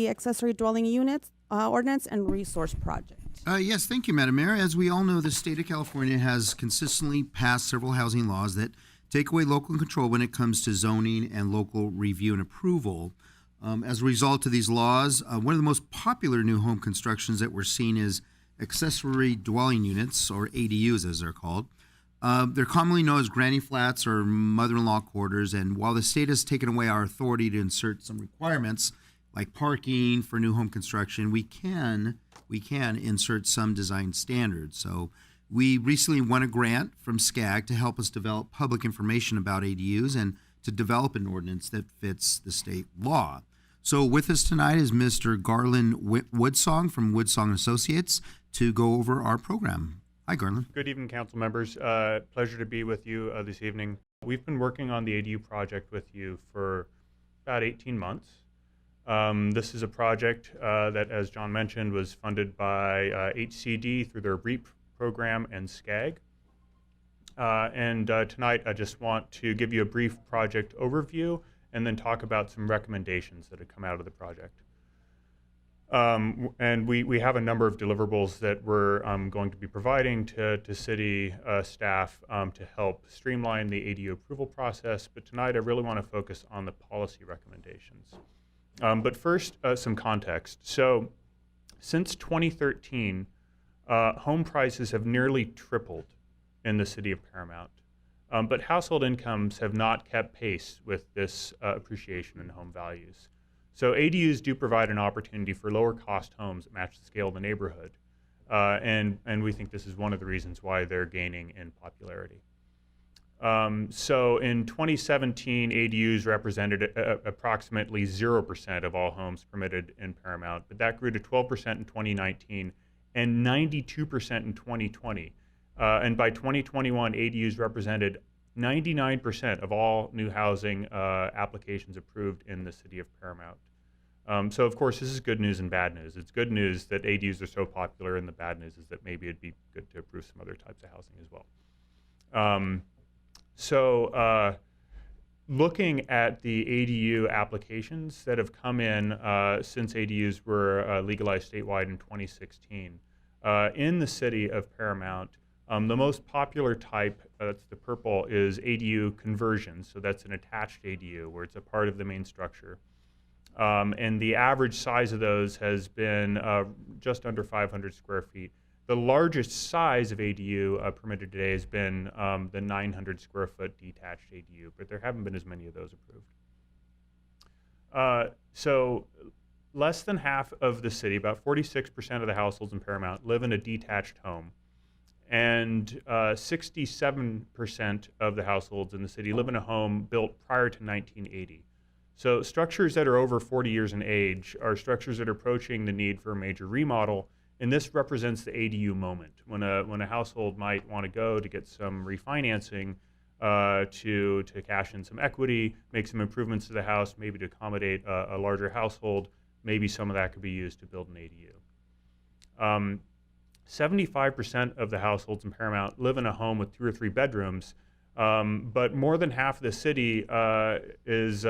the accessory dwelling units ordinance and resource project. Yes, thank you, Madam Mayor. As we all know, the state of California has consistently passed several housing laws that take away local control when it comes to zoning and local review and approval. As a result of these laws, one of the most popular new home constructions that we're seeing is accessory dwelling units, or ADUs as they're called. They're commonly known as granny flats or mother-in-law quarters, and while the state has taken away our authority to insert some requirements like parking for new home construction, we can insert some design standards. So we recently won a grant from SCAG to help us develop public information about ADUs and to develop an ordinance that fits the state law. So with us tonight is Mr. Garland Woodsong from Woodsong Associates to go over our program. Hi, Garland. Good evening, council members. Pleasure to be with you this evening. We've been working on the ADU project with you for about 18 months. This is a project that, as John mentioned, was funded by HCD through their REAP program and SCAG. Tonight I just want to give you a brief project overview and then talk about some recommendations that have come out of the project. And we have a number of deliverables that we're going to be providing to city staff to help streamline the ADU approval process. But tonight I really want to focus on the policy recommendations. But first, some context. So since 2013, home prices have nearly tripled in the city of Paramount. But household incomes have not kept pace with this appreciation in home values. So ADUs do provide an opportunity for lower cost homes that match the scale of the neighborhood. And we think this is one of the reasons why they're gaining in popularity. So in 2017, ADUs represented approximately 0% of all homes permitted in Paramount, but that grew to 12% in 2019 and 92% in 2020. And by 2021, ADUs represented 99% of all new housing applications approved in the city of Paramount. So of course, this is good news and bad news. It's good news that ADUs are so popular, and the bad news is that maybe it'd be good to approve some other types of housing as well. Looking at the ADU applications that have come in since ADUs were legalized statewide in 2016, in the city of Paramount, the most popular type, that's the purple, is ADU conversion. So that's an attached ADU where it's a part of the main structure. And the average size of those has been just under 500 square feet. The largest size of ADU permitted today has been the 900 square foot detached ADU, but there haven't been as many of those approved. So less than half of the city, about 46% of the households in Paramount, live in a detached home. And 67% of the households in the city live in a home built prior to 1980. So structures that are over 40 years in age are structures that are approaching the need for a major remodel. And this represents the ADU moment, when a household might want to go to get some refinancing to cash in some equity, make some improvements to the house, maybe to accommodate a larger household. Maybe some of that could be used to build an ADU. 75% of the households in Paramount live in a home with 2 or 3 bedrooms, but more than half of the city is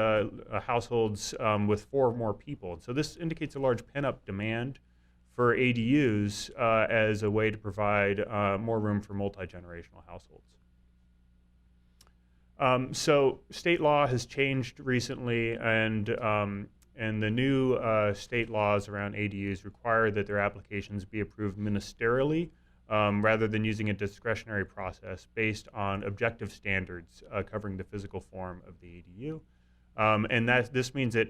households with 4 or more people. So this indicates a large pent-up demand for ADUs as a way to provide more room for multi-generational households. So state law has changed recently, and the new state laws around ADUs require that their applications be approved ministerially rather than using a discretionary process based on objective standards covering the physical form of the ADU. And this means that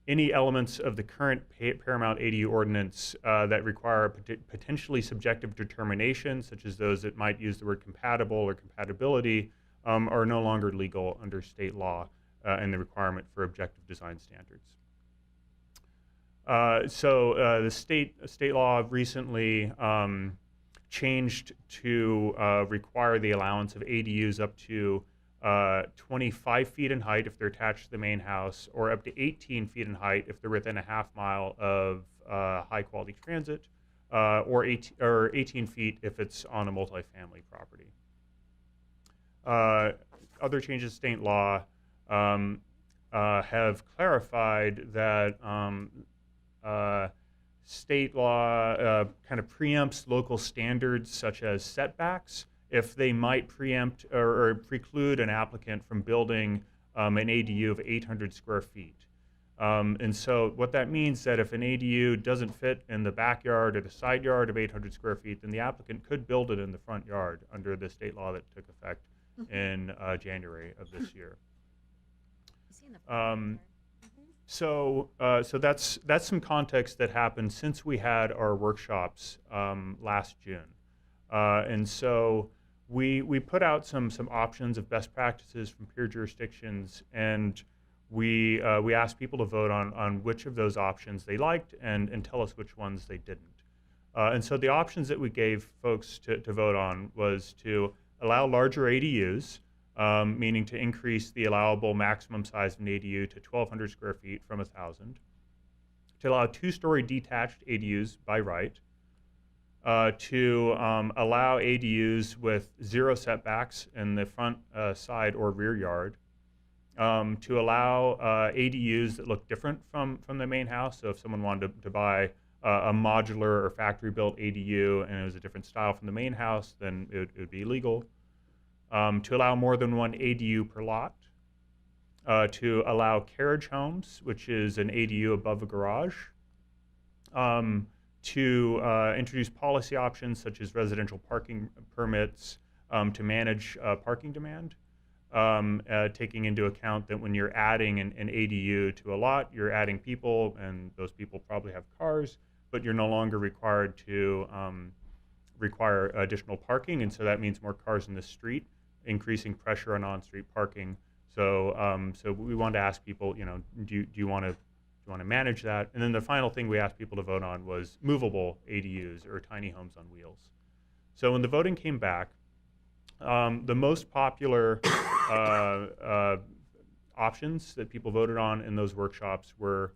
any elements of the current Paramount ADU ordinance that require potentially subjective determination, such as those that might use the word compatible or compatibility, are no longer legal under state law and the requirement for objective design standards. The state law recently changed to require the allowance of ADUs up to 25 feet in height if they're attached to the main house, or up to 18 feet in height if they're within a half mile of high-quality transit, or 18 feet if it's on a multifamily property. Other changes to state law have clarified that state law kind of preempts local standards such as setbacks if they might preempt or preclude an applicant from building an ADU of 800 square feet. And so what that means is that if an ADU doesn't fit in the backyard or the side yard of 800 square feet, then the applicant could build it in the front yard under the state law that took effect in January of this year. So that's some context that happened since we had our workshops last June. And so we put out some options of best practices from peer jurisdictions, and we asked people to vote on which of those options they liked and tell us which ones they didn't. And so the options that we gave folks to vote on was to allow larger ADUs, meaning to increase the allowable maximum size of an ADU to 1,200 square feet from 1,000, to allow two-story detached ADUs by right, to allow ADUs with zero setbacks in the front, side, or rear yard, to allow ADUs that look different from the main house. So if someone wanted to buy a modular or factory-built ADU and it was a different style from the main house, then it would be illegal. To allow more than one ADU per lot. To allow carriage homes, which is an ADU above a garage. To introduce policy options such as residential parking permits to manage parking demand, taking into account that when you're adding an ADU to a lot, you're adding people, and those people probably have cars, but you're no longer required to require additional parking, and so that means more cars in the street, increasing pressure on on-street parking. So we wanted to ask people, do you want to manage that? And then the final thing we asked people to vote on was movable ADUs, or tiny homes on wheels. So when the voting came back, the most popular options that people voted on in those workshops were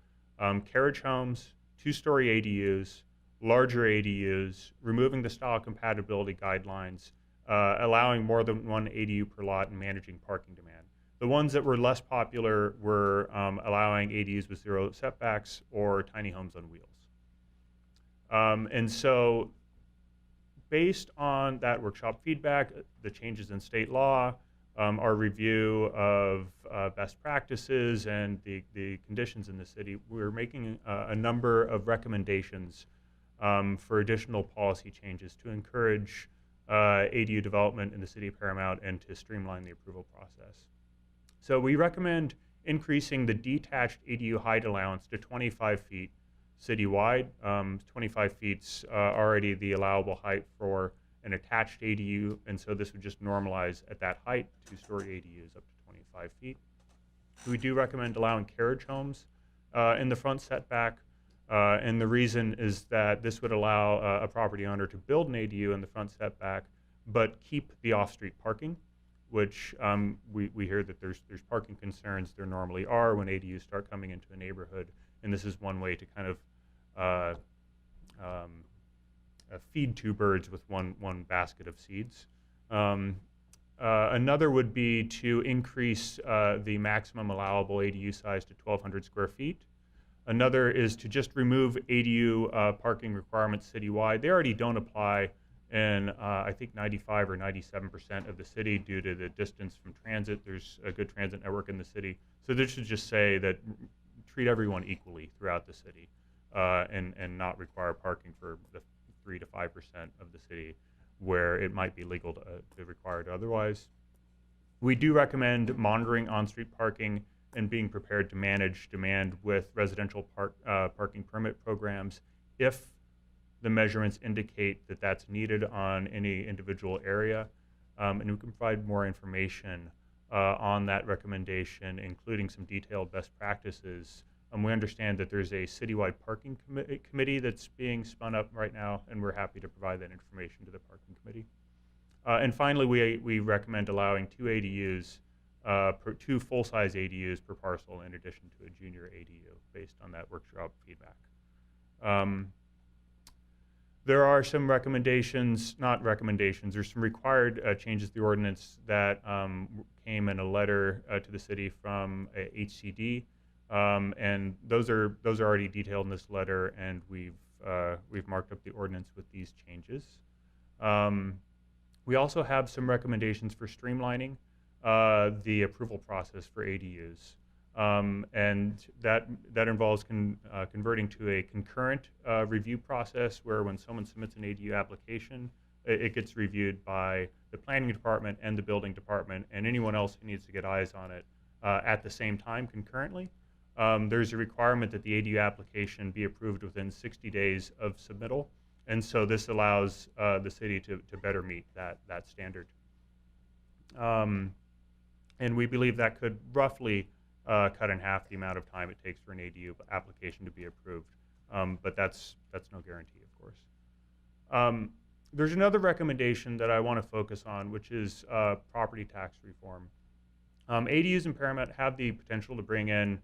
carriage homes, two-story ADUs, larger ADUs, removing the style compatibility guidelines, allowing more than one ADU per lot, and managing parking demand. The ones that were less popular were allowing ADUs with zero setbacks or tiny homes on wheels. And so based on that workshop feedback, the changes in state law, our review of best practices and the conditions in the city, we're making a number of recommendations for additional policy changes to encourage ADU development in the city of Paramount and to streamline the approval process. So we recommend increasing the detached ADU height allowance to 25 feet citywide. 25 feet's already the allowable height for an attached ADU, and so this would just normalize at that height, two-story ADUs up to 25 feet. We do recommend allowing carriage homes in the front setback, and the reason is that this would allow a property owner to build an ADU in the front setback, but keep the off-street parking, which we hear that there's parking concerns. There normally are when ADUs start coming into a neighborhood, and this is one way to kind of feed two birds with one basket of seeds. Another would be to increase the maximum allowable ADU size to 1,200 square feet. Another is to just remove ADU parking requirements citywide. They already don't apply in, I think, 95 or 97% of the city due to the distance from transit. There's a good transit network in the city. So this should just say that treat everyone equally throughout the city and not require parking for the 3 to 5% of the city where it might be legal to require it otherwise. We do recommend monitoring on-street parking and being prepared to manage demand with residential parking permit programs if the measurements indicate that that's needed on any individual area. And we can provide more information on that recommendation, including some detailed best practices. We understand that there's a citywide parking committee that's being spun up right now, and we're happy to provide that information to the parking committee. And finally, we recommend allowing two full-size ADUs per parcel in addition to a junior ADU based on that workshop feedback. There are some recommendations, not recommendations, there's some required changes to the ordinance that came in a letter to the city from HCD. And those are already detailed in this letter, and we've marked up the ordinance with these changes. We also have some recommendations for streamlining the approval process for ADUs. And that involves converting to a concurrent review process where when someone submits an ADU application, it gets reviewed by the planning department and the building department and anyone else who needs to get eyes on it at the same time concurrently. There's a requirement that the ADU application be approved within 60 days of submittal, and so this allows the city to better meet that standard. And we believe that could roughly cut in half the amount of time it takes for an ADU application to be approved. But that's no guarantee, of course. There's another recommendation that I want to focus on, which is property tax reform. ADUs in Paramount have the potential to bring in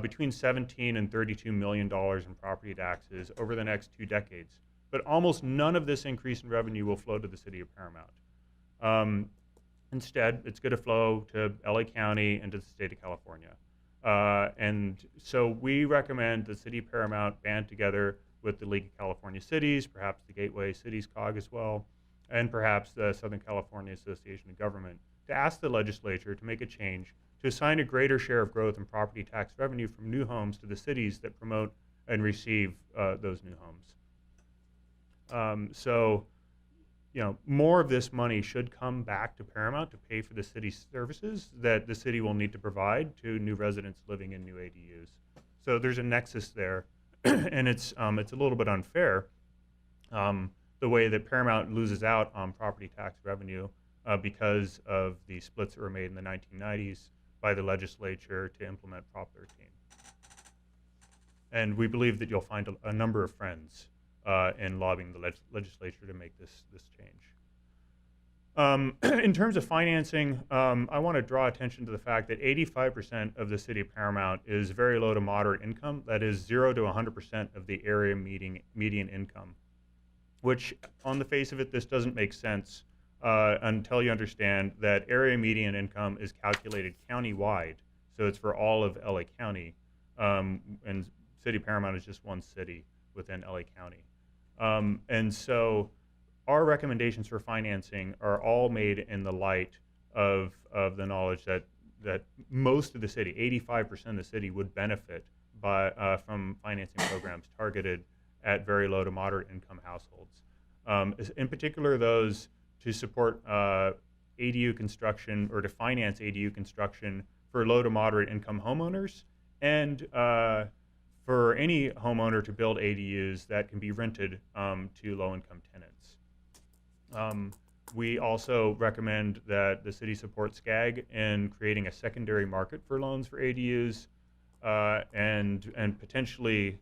between $17 and $32 million in property taxes over the next 2 decades. But almost none of this increase in revenue will flow to the city of Paramount. Instead, it's going to flow to LA County and to the state of California. And so we recommend the city of Paramount band together with the League of California Cities, perhaps the Gateway Cities COG as well, and perhaps the Southern California Association of Government to ask the legislature to make a change to assign a greater share of growth in property tax revenue from new homes to the cities that promote and receive those new homes. So, more of this money should come back to Paramount to pay for the city's services that the city will need to provide to new residents living in new ADUs. So there's a nexus there, and it's a little bit unfair the way that Paramount loses out on property tax revenue because of the splits that were made in the 1990s by the legislature to implement Prop 13. And we believe that you'll find a number of friends in lobbying the legislature to make this change. In terms of financing, I want to draw attention to the fact that 85% of the city of Paramount is very low to moderate income. That is 0 to 100% of the area median income, which on the face of it, this doesn't make sense until you understand that area median income is calculated county-wide. So it's for all of LA County, and City of Paramount is just one city within LA County. And so our recommendations for financing are all made in the light of the knowledge that most of the city, 85% of the city, would benefit from financing programs targeted at very low to moderate income households. In particular, those to support ADU construction or to finance ADU construction for low to moderate income homeowners, and for any homeowner to build ADUs that can be rented to low-income tenants. We also recommend that the city support SCAG in creating a secondary market for loans for ADUs, and potentially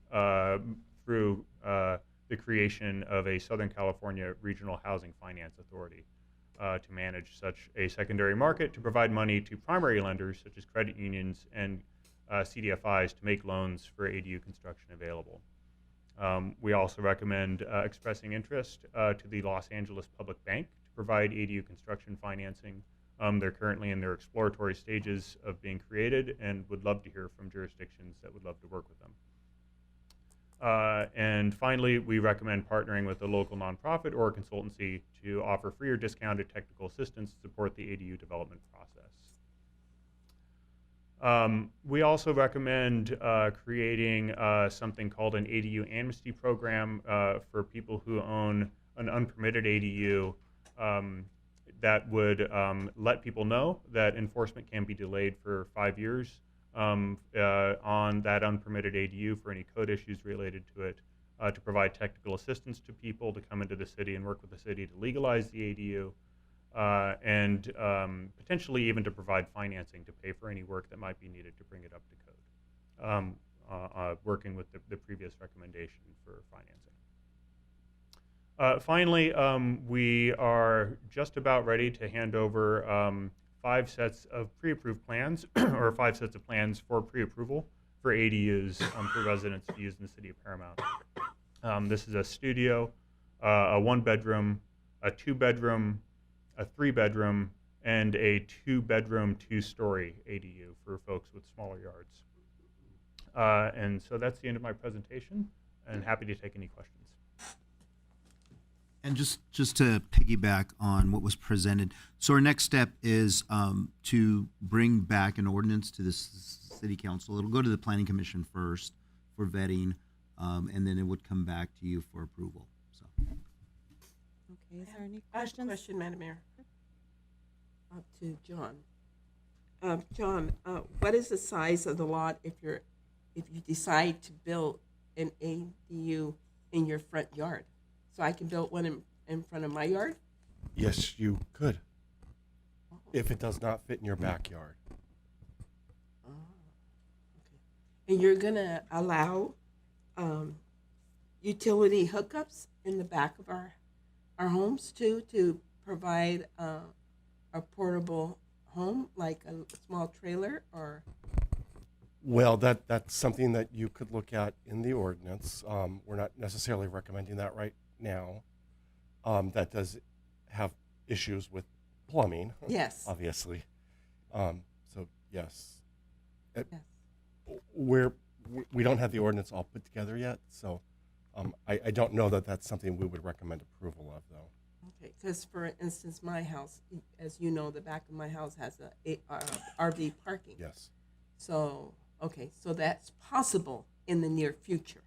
through the creation of a Southern California Regional Housing Finance Authority to manage such a secondary market to provide money to primary lenders such as credit unions and CDFIs to make loans for ADU construction available. We also recommend expressing interest to the Los Angeles Public Bank to provide ADU construction financing. They're currently in their exploratory stages of being created and would love to hear from jurisdictions that would love to work with them. And finally, we recommend partnering with a local nonprofit or a consultancy to offer free or discounted technical assistance to support the ADU development process. We also recommend creating something called an ADU amnesty program for people who own an unpermitted ADU that would let people know that enforcement can be delayed for 5 years on that unpermitted ADU for any code issues related to it, to provide technical assistance to people to come into the city and work with the city to legalize the ADU. And potentially even to provide financing to pay for any work that might be needed to bring it up to code, working with the previous recommendation for financing. Finally, we are just about ready to hand over 5 sets of pre-approved plans, or 5 sets of plans for pre-approval for ADUs for residents to use in the city of Paramount. This is a studio a 1-bedroom, a 2-bedroom, a 3-bedroom, and a 2-bedroom, 2-story ADU for folks with smaller yards. And so that's the end of my presentation, and happy to take any questions. And just to piggyback on what was presented, so our next step is to bring back an ordinance to the city council. It'll go to the planning commission first for vetting, and then it would come back to you for approval. So, Okay, is there any I have a questions? question, Madam Mayor. To John. John, what is the size of the lot if you decide to build an ADU in your front yard? So I can build one in front of my yard? Yes, you could. If it does not fit in your backyard. Oh, okay. And you're gonna allow utility hookups in the back of our homes too, to provide a portable home, like a small trailer, or? Well, that's something that you could look at in the ordinance. We're not necessarily recommending that right now. That does have issues with plumbing. Yes. Obviously. So yes. Yes. We don't have the ordinance all put together yet, so I don't know that that's something we would recommend approval of, though. Okay, because for instance, my house, as you know, the back of my house has a RV parking. Yes. So, okay, so that's possible in the near future.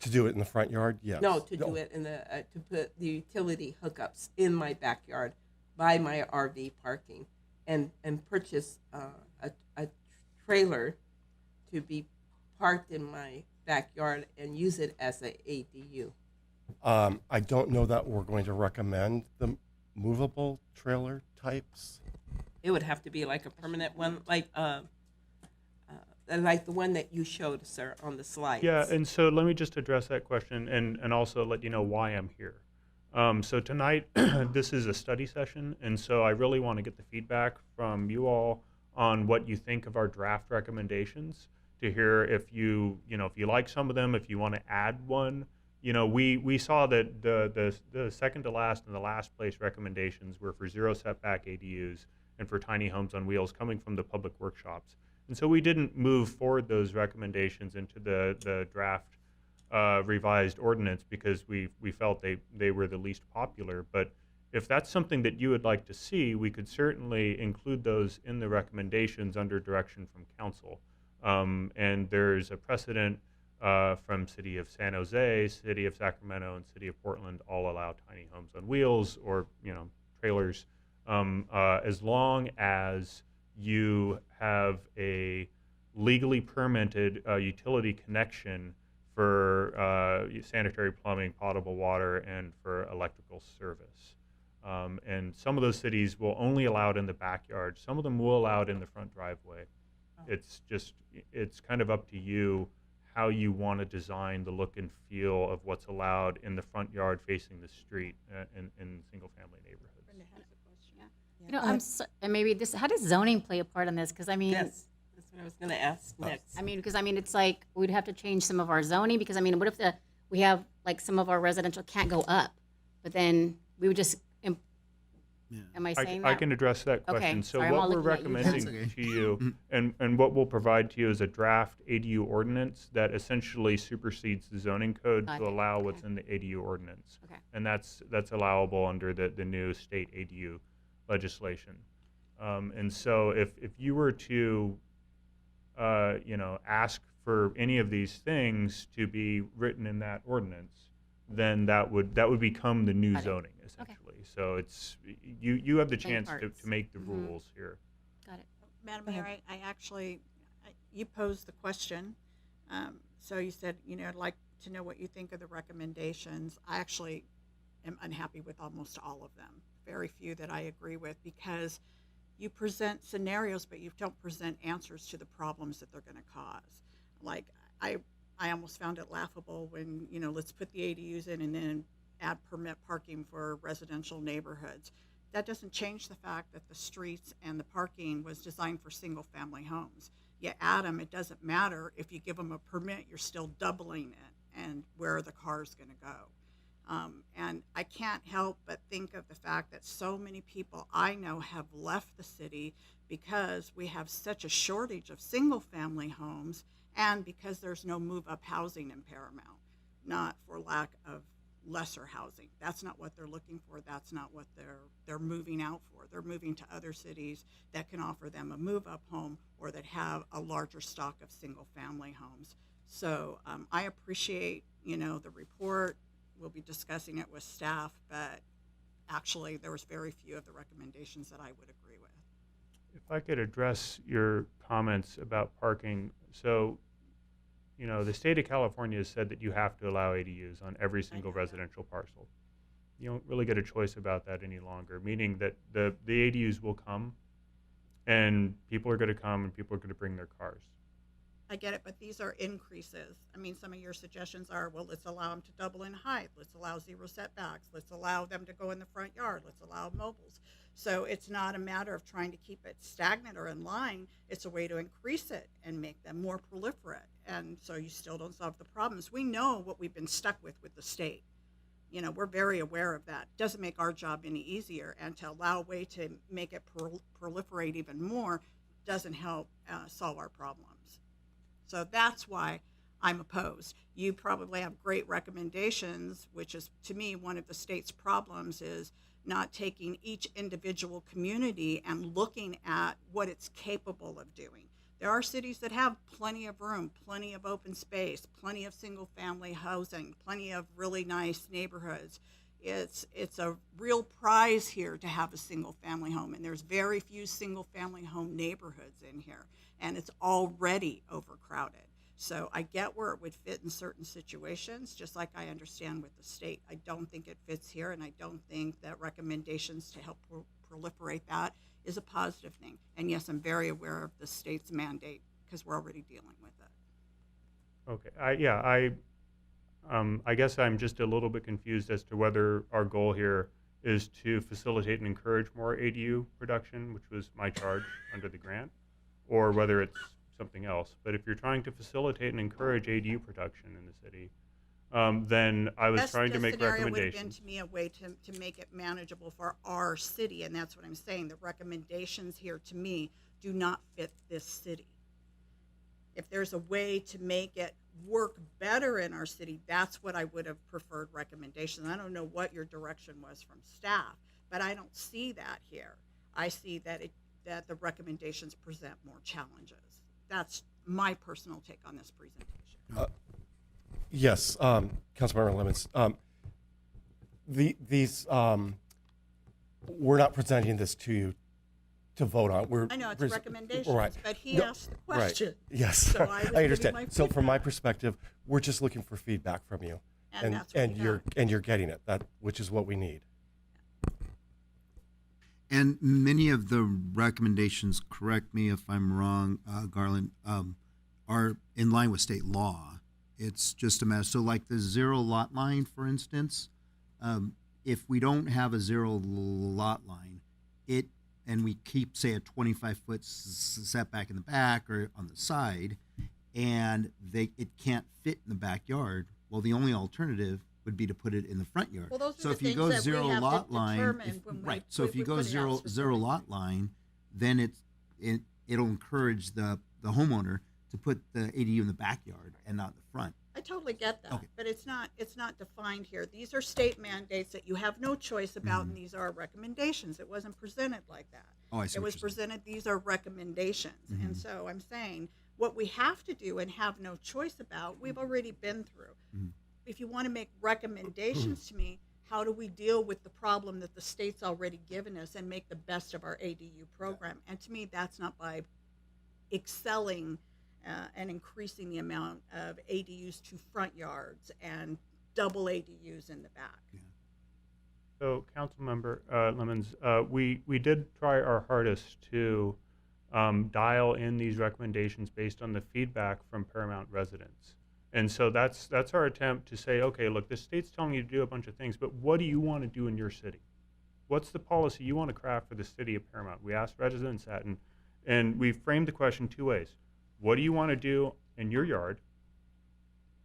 To do it in the front yard, yes. No, to do it in the, to put the utility hookups in my backyard by my RV parking and purchase a trailer to be parked in my backyard and use it as a ADU. I don't know that we're going to recommend the movable trailer types. It would have to be like a permanent one, like the one that you showed, sir, on the slides. Yeah, and so let me just address that question and also let you know why I'm here. So tonight, this is a study session, and so I really want to get the feedback from you all on what you think of our draft recommendations, to hear if you like some of them, if you want to add one. We saw that the second to last and the last place recommendations were for 0 setback ADUs and for tiny homes on wheels coming from the public workshops. And so we didn't move forward those recommendations into the draft revised ordinance because we felt they were the least popular. But if that's something that you would like to see, we could certainly include those in the recommendations under direction from council. And there's a precedent from City of San Jose, City of Sacramento, and City of Portland all allow tiny homes on wheels or trailers, as long as you have a legally permitted utility connection for sanitary plumbing, potable water, and for electrical service. And some of those cities will only allow it in the backyard. Some of them will allow it in the front driveway. It's kind of up to you how you want to design the look and feel of what's allowed in the front yard facing the street in single-family neighborhoods. And maybe this. How does zoning play a part in this? Because Yes, that's what I was going to ask next. it's like we'd have to change some of our zoning. Because what if we have like some of our residential can't go up, but then we would just. Am I saying that? I can address that question. Okay, So sorry, I'm all what we're looking at you. recommending That's okay. to you and what we'll provide to you is a draft ADU ordinance that essentially supersedes the zoning code Got to it. allow Okay. what's in the ADU ordinance. Okay. And that's allowable under the new state ADU legislation. And so if you were to ask for any of these things to be written in that ordinance, then that would become the new Got it. zoning essentially. So it's you have the Same chance parts. to make the Mhm. rules here. Got it. Madam Go Mayor, ahead. I actually, you posed the question. So you said, I'd like to know what you think of the recommendations. I actually am unhappy with almost all of them. Very few that I agree with, because you present scenarios, but you don't present answers to the problems that they're going to cause. Like, I almost found it laughable when, let's put the ADUs in and then add permit parking for residential neighborhoods. That doesn't change the fact that the streets and the parking was designed for single-family homes. You add them, it doesn't matter. If you give them a permit, you're still doubling it. and where the car's going to go. And I can't help but think of the fact that so many people I know have left the city because we have such a shortage of single-family homes and because there's no move-up housing in Paramount, not for lack of lesser housing. That's not what they're looking for. That's not what they're moving out for. They're moving to other cities that can offer them a move-up home or that have a larger stock of single-family homes. So I appreciate, the report. We'll be discussing it with staff, but actually there was very few of the recommendations that I would agree with. If I could address your comments about parking. So, the state of California has said that you have to allow ADUs on every single know that. residential parcel. You don't really get a choice about that any longer, meaning that the ADUs will come and people are going to come and people are going to bring their cars. I get it, but these are increases. I mean, some of your suggestions are, well, let's allow them to double in height. Let's allow 0 setbacks. Let's allow them to go in the front yard. Let's allow mobiles. So it's not a matter of trying to keep it stagnant or in line. It's a way to increase it and make them more proliferate. And so you still don't solve the problems. We know what we've been stuck with the state. We're very aware of that. Doesn't make our job any easier. And to allow a way to make it proliferate even more doesn't help solve our problems. So that's why I'm opposed. You probably have great recommendations, which is, to me, one of the state's problems is not taking each individual community and looking at what it's capable of doing. There are cities that have plenty of room, plenty of open space, plenty of single-family housing, plenty of really nice neighborhoods. It's a real prize here to have a single-family home, and there's very few single-family home neighborhoods in here, and it's already overcrowded. So I get where it would fit in certain situations, just like I understand with the state. I don't think it fits here, and I don't think that recommendations to help proliferate that is a positive thing. And yes, I'm very aware of the state's mandate because we're already dealing with it. Okay. I guess I'm just a little bit confused as to whether our goal here is to facilitate and encourage more ADU production, which was my charge under the grant, or whether it's something else. But if you're trying to facilitate and encourage ADU production in the city, then I was trying to make Scenario would have been recommendations. to me a way to make it manageable for our city, and that's what I'm saying. The recommendations here to me do not fit this city. If there's a way to make it work better in our city, that's what I would have preferred recommendations. I don't know what your direction was from staff, but I don't see that here. I see that the recommendations present more challenges. That's my personal take on this presentation. Yes, Councilmember Lemons. We're not presenting this to you to vote on. I know it's recommendations, right. but he No, asked the question. Right. Yes, So I was I giving understand. my So from my feedback. perspective, we're just looking for feedback from you, And that's what we got. you're getting it. Which is what we need. And many of the recommendations, correct me if I'm wrong, Garland, are in line with state law. It's just a matter. So, like the 0 lot line, for instance, if we don't have a 0 lot line, and we keep, say, a 25-foot setback in the back or on the side, and it can't fit in the backyard, well, the only alternative would be to put it in the front yard. Well, those are So the if you things go that we 0 have to lot line, determine when we- right? So we- if you we go put it out zero lot specifically. line, then it'll encourage the homeowner to put the ADU in the backyard and not the front. I totally get that, Okay. but it's not defined here. These are state mandates that you have no choice about, and these are recommendations. It wasn't presented like that. Oh, I see It what was you're saying. presented, these are recommendations. And so I'm saying what we have to do and have no choice about, we've already been through. If you want to make recommendations to me, how do we deal with the problem that the state's already given us and make the best of our ADU program? And to me, that's not by excelling and increasing the amount of ADUs to front yards and double ADUs in the back. So, Councilmember Lemons, we did try our hardest to dial in these recommendations based on the feedback from Paramount residents. And so that's our attempt to say, okay, look, the state's telling you to do a bunch of things, but what do you want to do in your city? What's the policy you want to craft for the city of Paramount? We asked residents that, and we framed the question 2 ways. What do you want to do in your yard?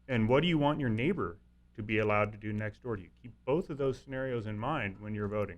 And what do you want your neighbor to be allowed to do next door to you? Keep both of those scenarios in mind when you're voting.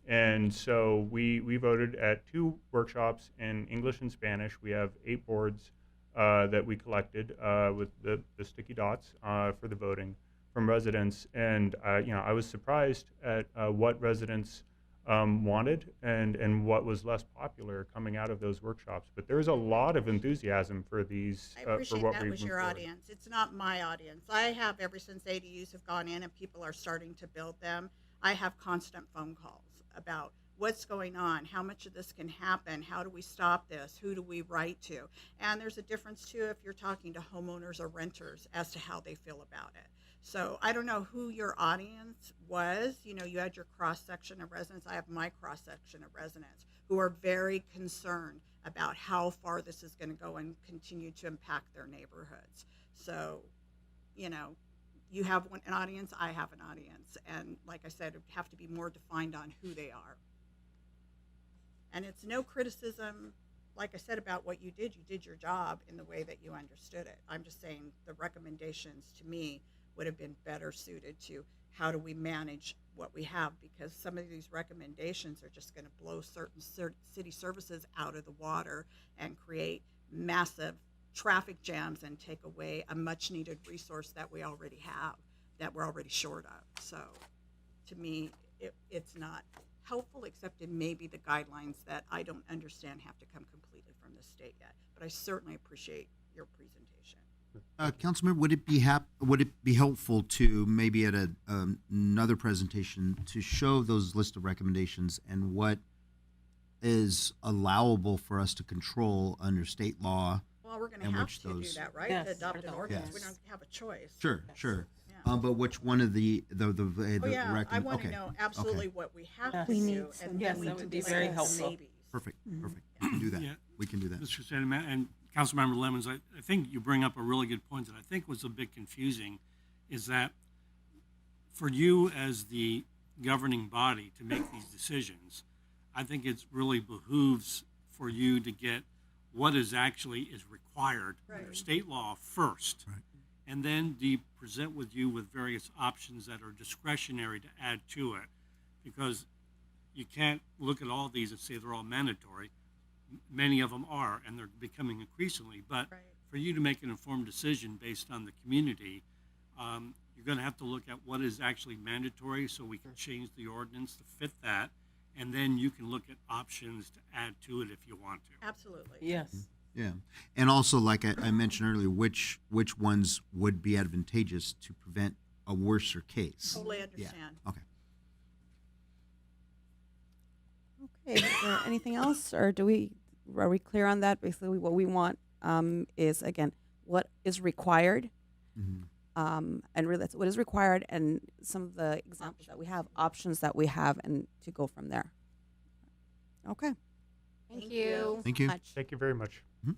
And so we voted at 2 workshops in English and Spanish. We have 8 boards that we collected with the sticky dots for the voting from residents. And I was surprised at what residents wanted and what was less popular coming out of those workshops. But there's a lot of enthusiasm for these. I For appreciate what that we was moved your forward. audience. It's not my audience. I have, ever since ADUs have gone in and people are starting to build them, I have constant phone calls about what's going on, how much of this can happen, how do we stop this, who do we write to? And there's a difference too if you're talking to homeowners or renters as to how they feel about it. So I don't know who your audience was. You know, you had your cross section of residents. I have my cross section of residents who are very concerned about how far this is going to go and continue to impact their neighborhoods. So, you know, you have an audience, I have an audience. And like I said, it would have to be more defined on who they are. And it's no criticism, like I said, about what you did your job in the way that you understood it. I'm just saying the recommendations to me would have been better suited to how do we manage what we have, because some of these recommendations are just going to blow certain city services out of the water and create massive traffic jams and take away a much needed resource that we already have, that we're already short of. So to me, it's not helpful, except in maybe the guidelines that I don't understand have to come completely from the state yet. But I certainly appreciate your presentation. Councilmember, would it be helpful to maybe at another presentation to show those list of recommendations and what is allowable for us to control under state law? Well, we're going to And have which to do those- that, right? Yes. To adopt an ordinance. We Yes. don't have a choice. Sure, sure. Yeah. But which one of the Oh, yeah, I recommend? want to Okay, know absolutely what we have Yes. to We do. need And some- then Yes, we that do would be the very maybes. helpful. perfect. We can do that. Yeah. We can do that. Mr. Sandman and Councilmember Lemons, I think you bring up a really good point that I think was a bit confusing, is that for you as the governing body to make these decisions, I think it really behooves for you to get what is required under Right. state law first. Right. And then present with you with various options that are discretionary to add to it. Because you can't look at all these and say they're all mandatory. Many of them are, and they're becoming increasingly. But Right. for you to make an informed decision based on the community, you're going to have to look at what is actually mandatory so we can change the ordinance to fit that. And then you can look at options to add to it if you want to. Absolutely. Yes. Yeah, and also like I mentioned earlier, which ones would be advantageous to prevent a worser case? Totally understand. Okay. Okay, is there anything else, or are we clear on that? Basically, what we want is, again, what is required, Mhm. and really that's what is required, and some of the examples that we have, options that we have, and to go from there. Okay. Thank you. Thank you. Much. Thank you very much. Mhm.